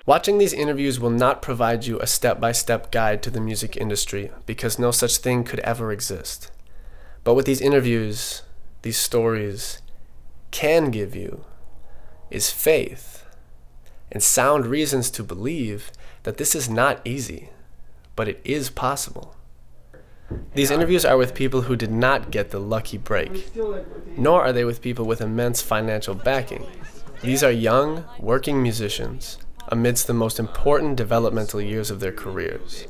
Watching these interviews will not provide you a step-by-step guide to the music industry because no such thing could ever exist. But what these interviews, these stories, can give you is faith and sound reasons to believe that this is not easy, but it is possible. These interviews are with people who did not get the lucky break, nor are they with people with immense financial backing. These are young, working musicians amidst the most important developmental years of their careers,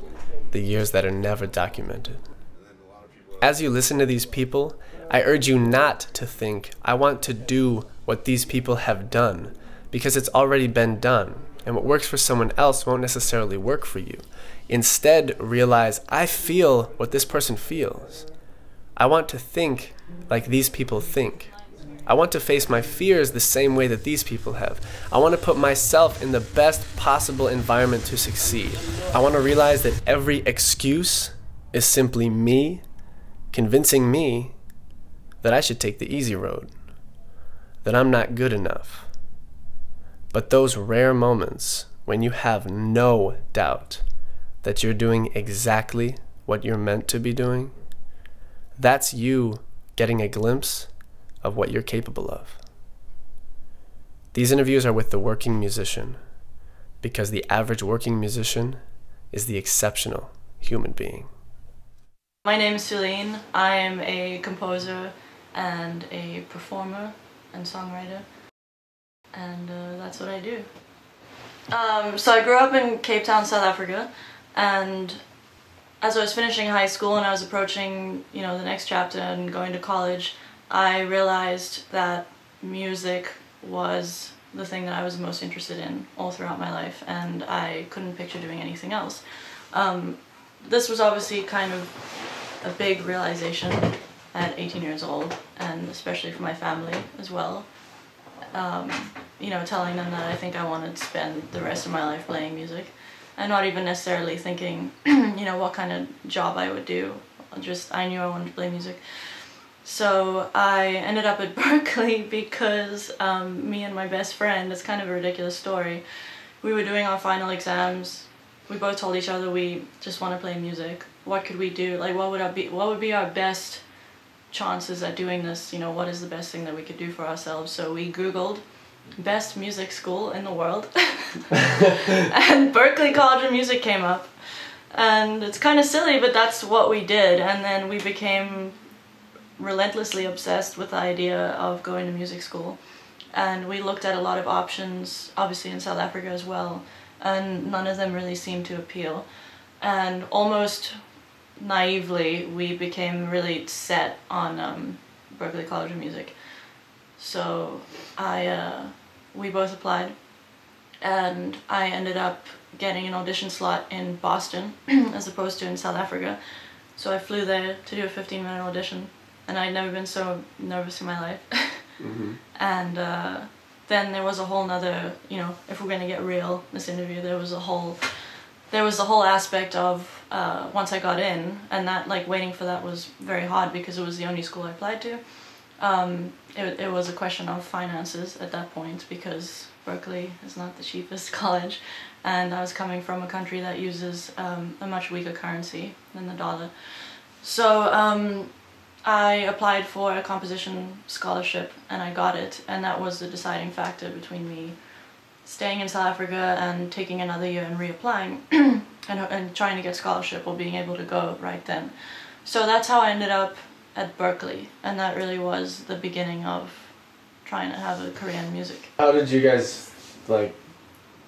the years that are never documented. As you listen to these people, I urge you not to think, I want to do what these people have done, because it's already been done, and what works for someone else won't necessarily work for you. Instead, realize, I feel what this person feels. I want to think like these people think. I want to face my fears the same way that these people have. I want to put myself in the best possible environment to succeed. I want to realize that every excuse is simply me convincing me that I should take the easy road, that I'm not good enough. But those rare moments when you have no doubt that you're doing exactly what you're meant to be doing, that's you getting a glimpse of what you're capable of. These interviews are with the working musician, because the average working musician is the exceptional human being. My name is Sulene. I am a composer and a performer and songwriter, and that's what I do. So I grew up in Cape Town, South Africa, and as I was finishing high school and I was approaching, the next chapter and going to college, I realized that music was the thing that I was most interested in all throughout my life, and I couldn't picture doing anything else. This was obviously kind of a big realization at 18 years old, and especially for my family as well. Telling them that I think I wanted to spend the rest of my life playing music, and not even necessarily thinking, what kind of job I would do. I knew I wanted to play music. So I ended up at Berkeley because me and my best friend, it's kind of a ridiculous story, we were doing our final exams. We both told each other we just want to play music. What could we do? Like, what would be our best chances at doing this? What is the best thing that we could do for ourselves? So we Googled best music school in the world, and Berkeley College of Music came up. And it's kind of silly, but that's what we did. And then we became relentlessly obsessed with the idea of going to music school. And we looked at a lot of options, obviously in South Africa as well, and none of them really seemed to appeal. And almost naively, we became really set on Berkeley College of Music. So we both applied, and I ended up getting an audition slot in Boston as opposed to in South Africa. So I flew there to do a 15-minute audition, and I'd never been so nervous in my life. Mm-hmm. And then there was a whole nother, if we're going to get real, this interview, there was the whole aspect of once I got in, and that, waiting for that was very hard because it was the only school I applied to. It was a question of finances at that point, because Berkeley is not the cheapest college, and I was coming from a country that uses a much weaker currency than the dollar. So I applied for a composition scholarship, and I got it, and that was the deciding factor between me staying in South Africa and taking another year and reapplying and trying to get scholarship or being able to go right then. So that's how I ended up at Berkeley, and that really was the beginning of trying to have a career in music. How did you guys pay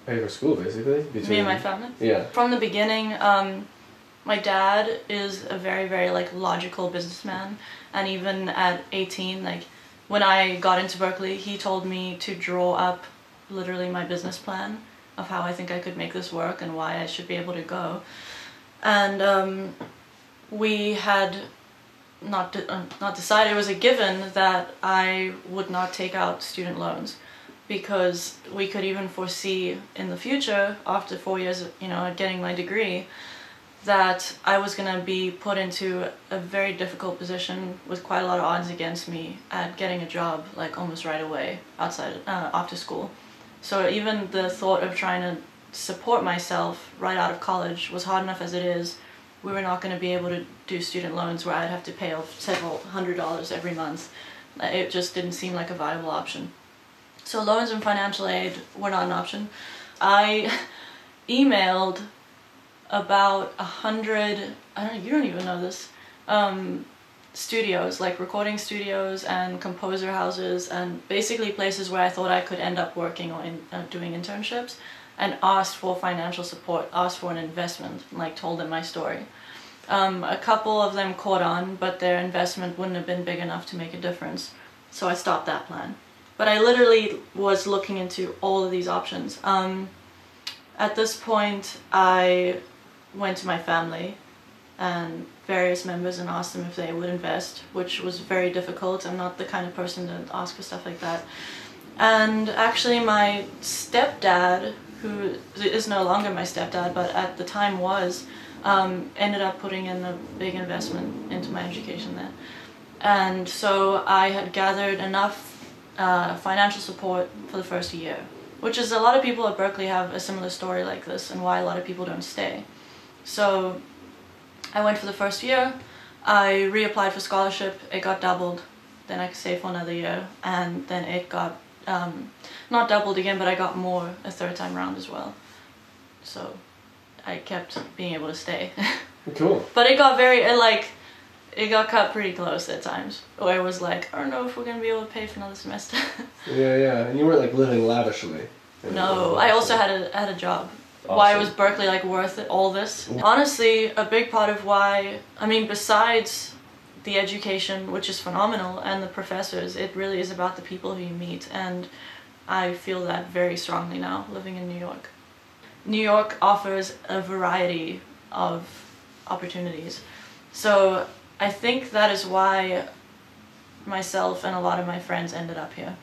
for school, basically? Me and my family? Yeah. From the beginning, my dad is a very, very logical businessman, and even at 18, when I got into Berkeley, he told me to draw up literally my business plan of how I think I could make this work and why I should be able to go. And we had not decided, it was a given that I would not take out student loans, because we could even foresee in the future, after 4 years, at getting my degree, that I was going to be put into a very difficult position with quite a lot of odds against me at getting a job almost right away after school. So even the thought of trying to support myself right out of college was hard enough as it is. We were not going to be able to do student loans where I'd have to pay off several $100s every month. It just didn't seem like a viable option. So loans and financial aid were not an option. I emailed about 100, you don't even know this, studios, like recording studios and composer houses, and basically places where I thought I could end up working or doing internships, and asked for financial support, asked for an investment, and like told them my story. A couple of them caught on, but their investment wouldn't have been big enough to make a difference, so I stopped that plan. But I literally was looking into all of these options. At this point, I went to my family and various members and asked them if they would invest, which was very difficult. I'm not the kind of person to ask for stuff like that. And actually my stepdad, who is no longer my stepdad, but at the time was, ended up putting in a big investment into my education there. And so I had gathered enough financial support for the first year, which is a lot of people at Berkeley have a similar story like this and why a lot of people don't stay. So I went for the first year, I reapplied for scholarship, it got doubled, then I could stay for another year, and then it got, not doubled again, but I got more a third time round as well. So I kept being able to stay. Cool. But it got it got cut pretty close at times, where it was like, I don't know if we're going to be able to pay for another semester. Yeah, and you weren't like living lavishly. No, I also had a job. Awesome. Why was Berkeley like worth it, all this? Honestly, a big part of why, I mean, besides the education, which is phenomenal, and the professors, it really is about the people who you meet, and I feel that very strongly now, living in New York. New York offers a variety of opportunities. So I think that is why myself and a lot of my friends ended up here.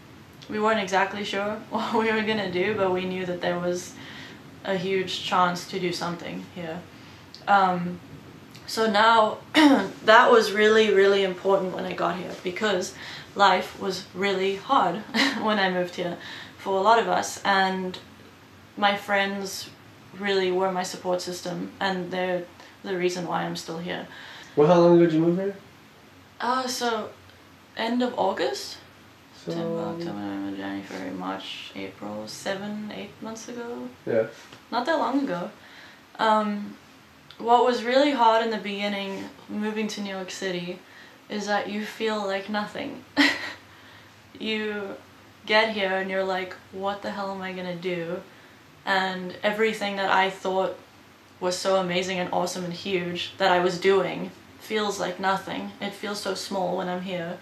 We weren't exactly sure what we were gonna do, but we knew that there was a huge chance to do something here. So now that was really, really important when I got here, because life was really hard when I moved here for a lot of us, and my friends really were my support system, and they're the reason why I'm still here. Well, how long ago did you move here? So end of August? So... September, October, November, January, February, March, April, 7-8 months ago? Yeah. Not that long ago. What was really hard in the beginning, moving to New York City, is that you feel like nothing. You get here and you're like, what the hell am I gonna do? And everything that I thought was so amazing and awesome and huge that I was doing feels like nothing. It feels so small when I'm here.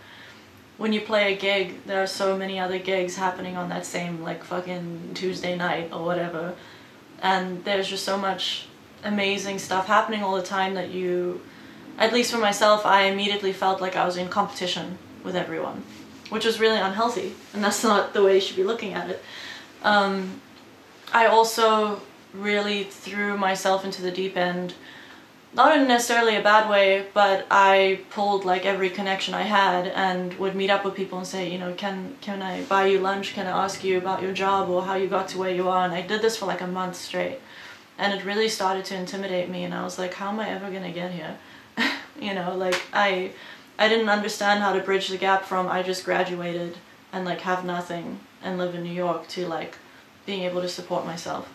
When you play a gig, there are so many other gigs happening on that same like fucking Tuesday night or whatever, and there's just so much amazing stuff happening all the time that you, at least for myself, I immediately felt like I was in competition with everyone, which was really unhealthy, and that's not the way you should be looking at it. I also really threw myself into the deep end, not in necessarily a bad way, but I pulled like every connection I had and would meet up with people and say, you know, can I buy you lunch, can I ask you about your job or how you got to where you are, and I did this for like a month straight, and it really started to intimidate me, and I was like, how am I ever gonna get here? You know, like I didn't understand how to bridge the gap from I just graduated and like have nothing and live in New York to like being able to support myself.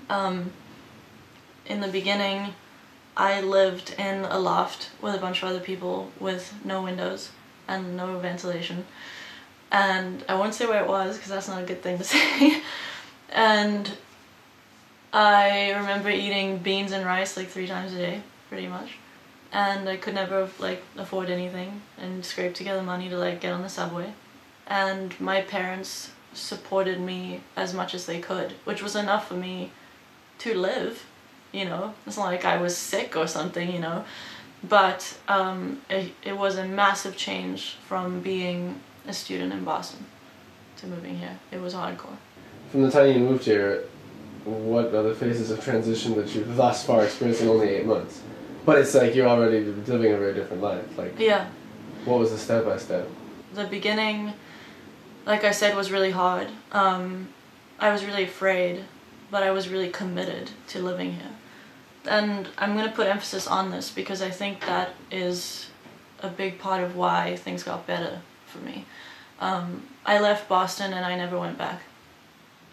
In the beginning, I lived in a loft with a bunch of other people with no windows and no ventilation, and I won't say where it was because that's not a good thing to say. And I remember eating beans and rice like 3 times a day, pretty much, and I could never like afford anything and scrape together money to like get on the subway. And my parents supported me as much as they could, which was enough for me to live. You know, it's not like I was sick or something, you know, but it was a massive change from being a student in Boston to moving here. It was hardcore. From the time you moved here, what are the phases of transition that you've thus far experienced in only 8 months? But it's like you're already living a very different life. Like, yeah. What was the step-by-step? The beginning, like I said, was really hard. I was really afraid but I was really committed to living here. And I'm going to put emphasis on this because I think that is a big part of why things got better for me. I left Boston and I never went back.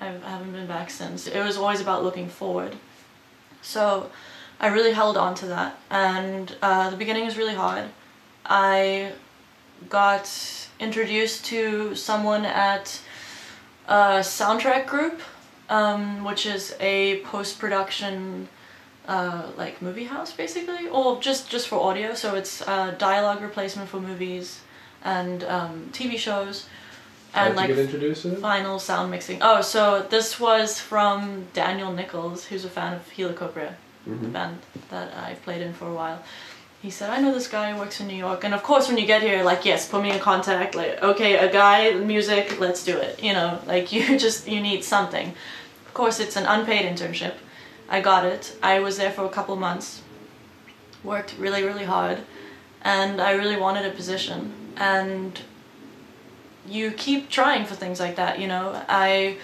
I haven't been back since. It was always about looking forward. So I really held on to that, and the beginning was really hard. I got introduced to someone at a soundtrack group, which is a post-production like movie house basically, or just for audio. So it's dialogue replacement for movies and TV shows. And like, get introduced to it? Final sound mixing. Oh, so this was from Daniel Nichols, who's a fan of Helicobra, the band that I played in for a while. He said, I know this guy who works in New York. And of course when you get here, like, yes, put me in contact, like, okay, a guy, music, let's do it. You know, like, you need something. Of course it's an unpaid internship. I got it. I was there for a couple months, worked really, really hard, and I really wanted a position. And you keep trying for things like that, you know. I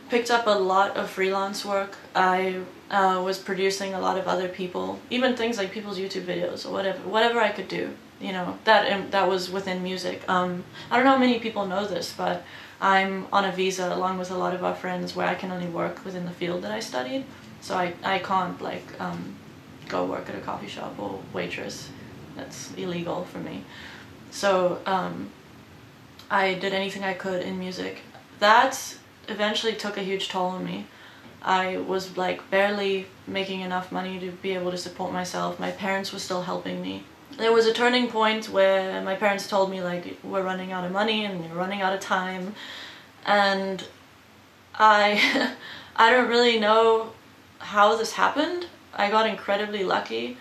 picked up a lot of freelance work. I was producing a lot of other people, even things like people's YouTube videos or whatever I could do, you know, that was within music. I don't know how many people know this, but I'm on a visa along with a lot of our friends where I can only work within the field that I studied. So I can't like go work at a coffee shop or waitress. That's illegal for me. So I did anything I could in music. That eventually took a huge toll on me. I was like barely making enough money to be able to support myself. My parents were still helping me. There was a turning point where my parents told me, like, we're running out of money and you're running out of time. And I don't really know how this happened. I got incredibly lucky.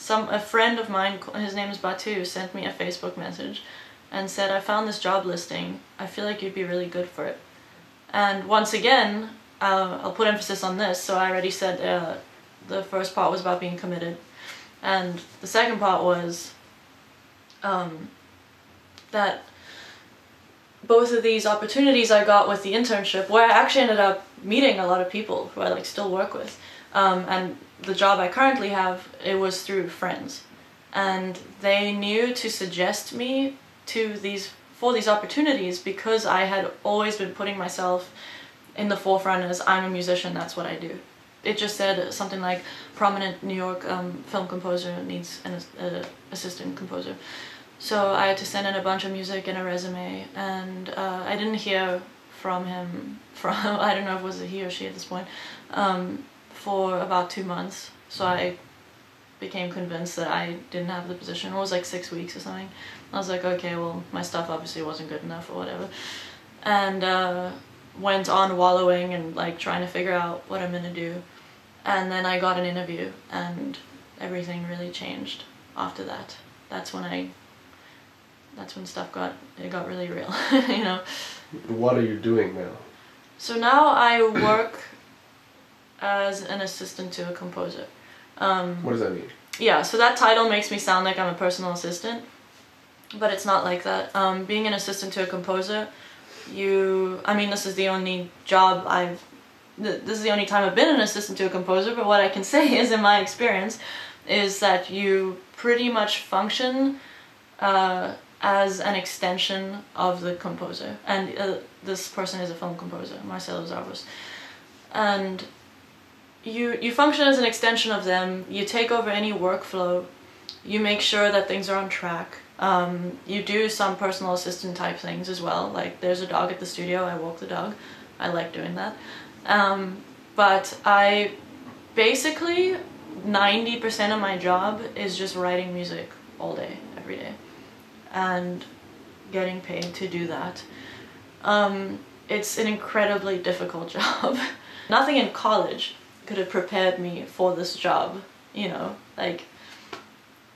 A friend of mine, his name is Batu, sent me a Facebook message and said, I found this job listing. I feel like you'd be really good for it. And once again, I'll put emphasis on this. So I already said the first part was about being committed. And the second part was that both of these opportunities I got with the internship, where I actually ended up meeting a lot of people who I like still work with. And the job I currently have, it was through friends. And they knew to suggest me for these opportunities because I had always been putting myself in the forefront as I'm a musician, that's what I do. It just said something like prominent New York film composer needs an assistant composer. So I had to send in a bunch of music and a resume, and I didn't hear from him, I don't know if it was a he or she at this point, for about 2 months. So I became convinced that I didn't have the position. It was like 6 weeks or something. I was like, okay, well, my stuff obviously wasn't good enough or whatever. And went on wallowing and like trying to figure out what I'm gonna do. And then I got an interview and everything really changed after that. That's when stuff got really real, you know. What are you doing now? So now I work as an assistant to a composer. What does that mean? Yeah, so that title makes me sound like I'm a personal assistant, but it's not like that. Being an assistant to a composer, this is the only this is the only time I've been an assistant to a composer, but what I can say is, in my experience, is that you pretty much function as an extension of the composer. And this person is a film composer, Marcelo Zarvos. And you function as an extension of them. You take over any workflow. You make sure that things are on track. You do some personal assistant type things as well. Like, there's a dog at the studio, I walk the dog. I like doing that. But I basically 90% of my job is just writing music all day, every day, and getting paid to do that. It's an incredibly difficult job. Nothing in college could have prepared me for this job, you know, like,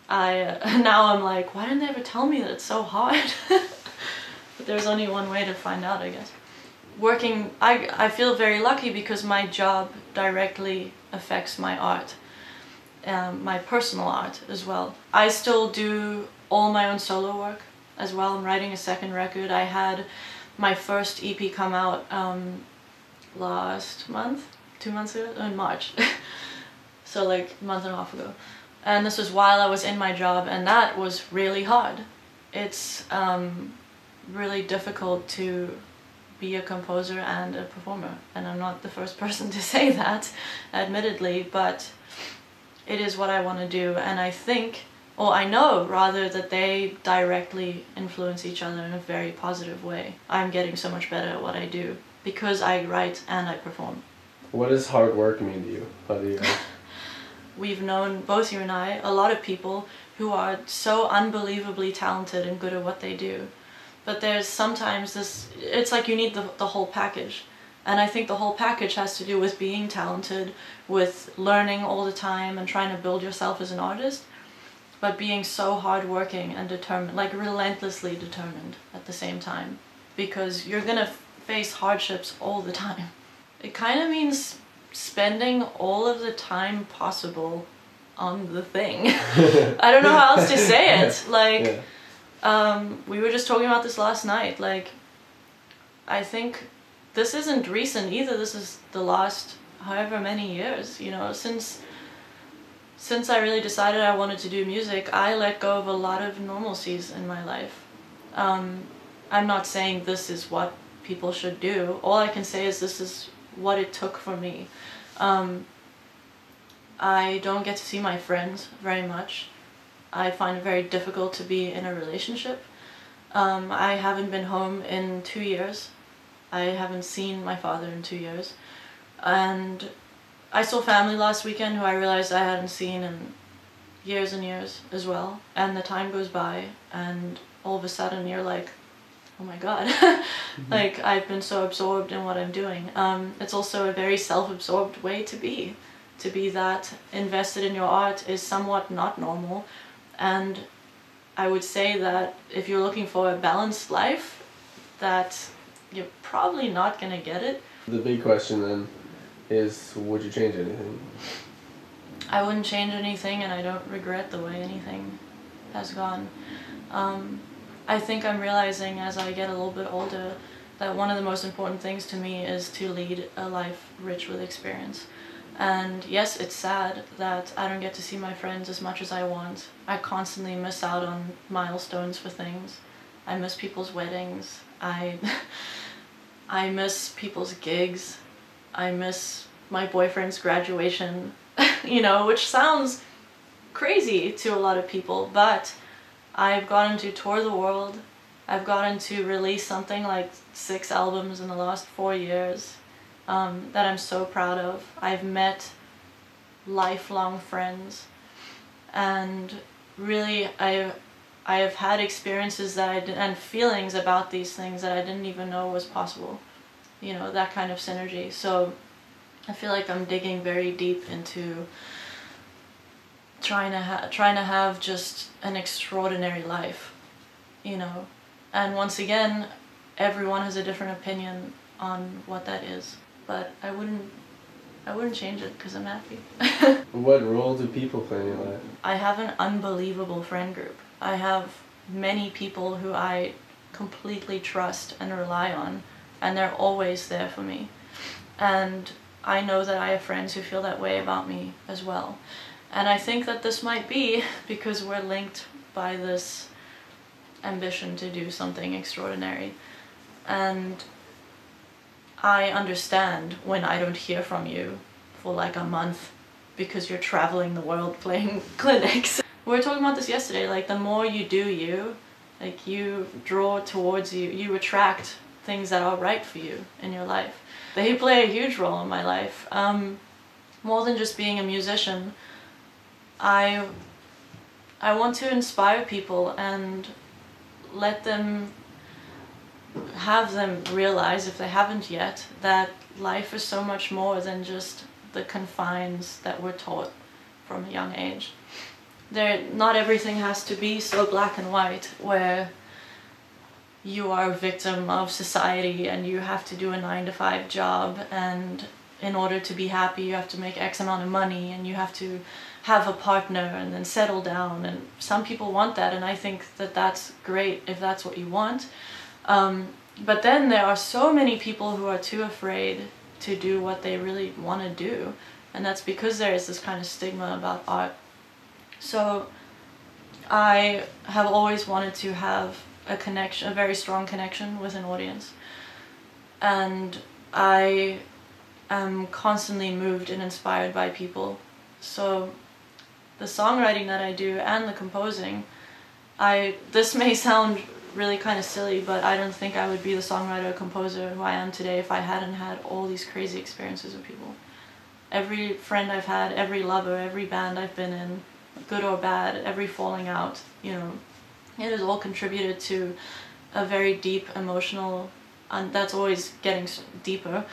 now I'm like, why didn't they ever tell me that it's so hard? But there's only one way to find out, I guess. Working, I feel very lucky because my job directly affects my art, my personal art as well. I still do all my own solo work as well. I'm writing a second record. I had my first EP come out last month, 2 months ago, in March. So like a month and a half ago. And this was while I was in my job, and that was really hard. It's really difficult to be a composer and a performer, and I'm not the first person to say that, admittedly, but it is what I want to do, and I think, or I know rather, that they directly influence each other in a very positive way. I'm getting so much better at what I do because I write and I perform. What does hard work mean to you? How do you We've known, both you and I, a lot of people who are so unbelievably talented and good at what they do. But there's sometimes this, it's like you need the whole package. And I think the whole package has to do with being talented, with learning all the time and trying to build yourself as an artist, but being so hardworking and determined, like relentlessly determined at the same time. Because you're gonna face hardships all the time. It kind of means spending all of the time possible on the thing. I don't know how else to say it. Like, we were just talking about this last night. Like, I think this isn't recent either. This is the last however many years, you know, since I really decided I wanted to do music, I let go of a lot of normalcies in my life. I'm not saying this is what people should do. All I can say is this is what it took for me. I don't get to see my friends very much. I find it very difficult to be in a relationship. I haven't been home in 2 years. I haven't seen my father in 2 years. And I saw family last weekend who I realized I hadn't seen in years and years as well. And the time goes by and all of a sudden you're like, oh my god. Like, I've been so absorbed in what I'm doing. It's also a very self-absorbed way to be. To be that invested in your art is somewhat not normal. And I would say that if you're looking for a balanced life, that you're probably not gonna get it. The big question then is, would you change anything? I wouldn't change anything, and I don't regret the way anything has gone. I think I'm realizing as I get a little bit older that one of the most important things to me is to lead a life rich with experience. And yes, it's sad that I don't get to see my friends as much as I want. I constantly miss out on milestones for things. I miss people's weddings. I miss people's gigs. I miss my boyfriend's graduation, you know, which sounds crazy to a lot of people, but I've gotten to tour the world. I've gotten to release something like 6 albums in the last 4 years that I'm so proud of. I've met lifelong friends, and really I have had experiences that and feelings about these things that I didn't even know was possible. You know, that kind of synergy. So I feel like I'm digging very deep into trying to have just an extraordinary life, you know. And once again, everyone has a different opinion on what that is, but I wouldn't change it because I'm happy. What role do people play in your life? I have an unbelievable friend group. I have many people who I completely trust and rely on, and they're always there for me. And I know that I have friends who feel that way about me as well. And I think that this might be because we're linked by this ambition to do something extraordinary. And I understand when I don't hear from you for like a month because you're traveling the world playing clinics. We were talking about this yesterday, like the more you do you, like you draw towards you attract things that are right for you in your life. They play a huge role in my life. More than just being a musician, I want to inspire people and let them realize, if they haven't yet, that life is so much more than just the confines that we're taught from a young age. Not everything has to be so black and white, where you are a victim of society and you have to do a 9-to-5 job, and in order to be happy you have to make X amount of money and you have to have a partner and then settle down. And some people want that, and I think that that's great if that's what you want. But then there are so many people who are too afraid to do what they really want to do. And that's because there is this kind of stigma about art. So I have always wanted to have a connection, a very strong connection with an audience. And I am constantly moved and inspired by people. So the songwriting that I do and the composing, this may sound really kind of silly, but I don't think I would be the songwriter or composer who I am today if I hadn't had all these crazy experiences with people. Every friend I've had, every lover, every band I've been in, good or bad, every falling out, you know, it has all contributed to a very deep emotional, and that's always getting deeper,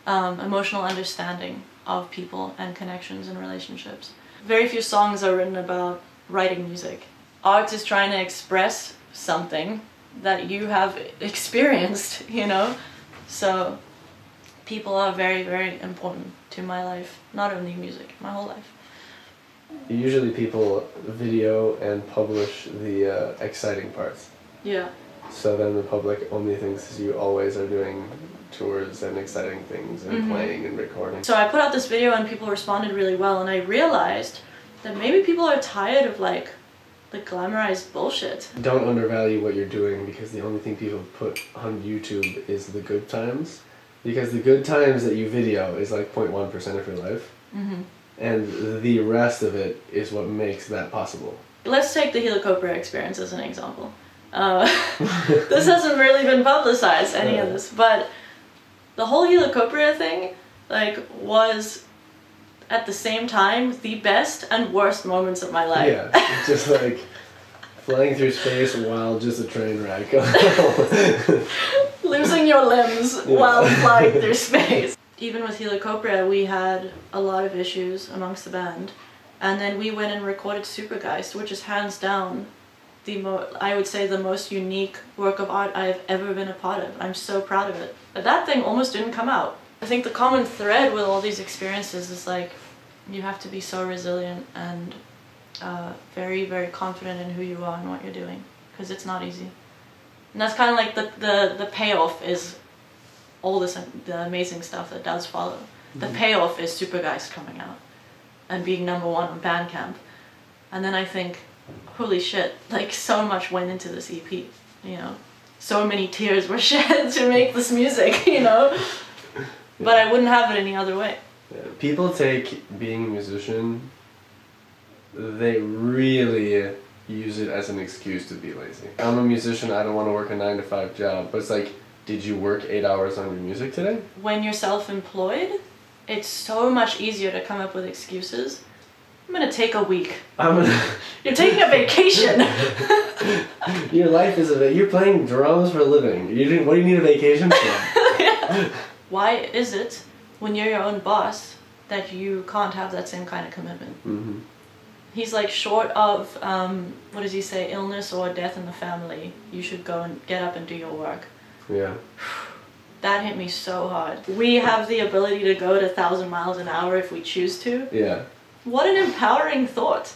emotional understanding of people and connections and relationships. Very few songs are written about writing music. Art is trying to express something that you have experienced, you know? So people are very, very important to my life, not only music, my whole life. Usually people video and publish the exciting parts. Yeah. So then the public only thinks you always are doing tours and exciting things and playing and recording. So I put out this video and people responded really well, and I realized that maybe people are tired of like the glamorized bullshit. Don't undervalue what you're doing, because the only thing people put on YouTube is the good times. Because the good times that you video is like 0.1% of your life. And the rest of it is what makes that possible. Let's take the Helicoptera experience as an example. This hasn't really been publicized, any of this, but the whole Helicoptera thing like was at the same time the best and worst moments of my life. Yeah, just like flying through space while just a train wreck. Losing your limbs while flying through space. Even with Helicoptera, we had a lot of issues amongst the band, and then we went and recorded Supergeist, which is hands down I would say the most unique work of art I have ever been a part of. I'm so proud of it. But that thing almost didn't come out. I think the common thread with all these experiences is like, you have to be so resilient and very, very confident in who you are and what you're doing, because it's not easy. And that's kind of like the payoff is all this, the amazing stuff that does follow. The payoff is Supergeist coming out and being #1 on Bandcamp. And then I think, holy shit, like so much went into this EP, you know? So many tears were shed to make this music, you know? But I wouldn't have it any other way. Yeah. People take being a musician, they really use it as an excuse to be lazy. I'm a musician, I don't want to work a 9-to-5 job, but it's like, did you work 8 hours on your music today? When you're self-employed, it's so much easier to come up with excuses. I'm gonna take a week. You're taking a vacation. Your life is you're playing drums for a living. What do you need a vacation for? Yeah. Why is it, when you're your own boss, that you can't have that same kind of commitment? He's like, short of, what does he say, illness or death in the family, you should go and get up and do your work. Yeah. That hit me so hard. We have the ability to go to 1,000 miles an hour if we choose to. Yeah. What an empowering thought.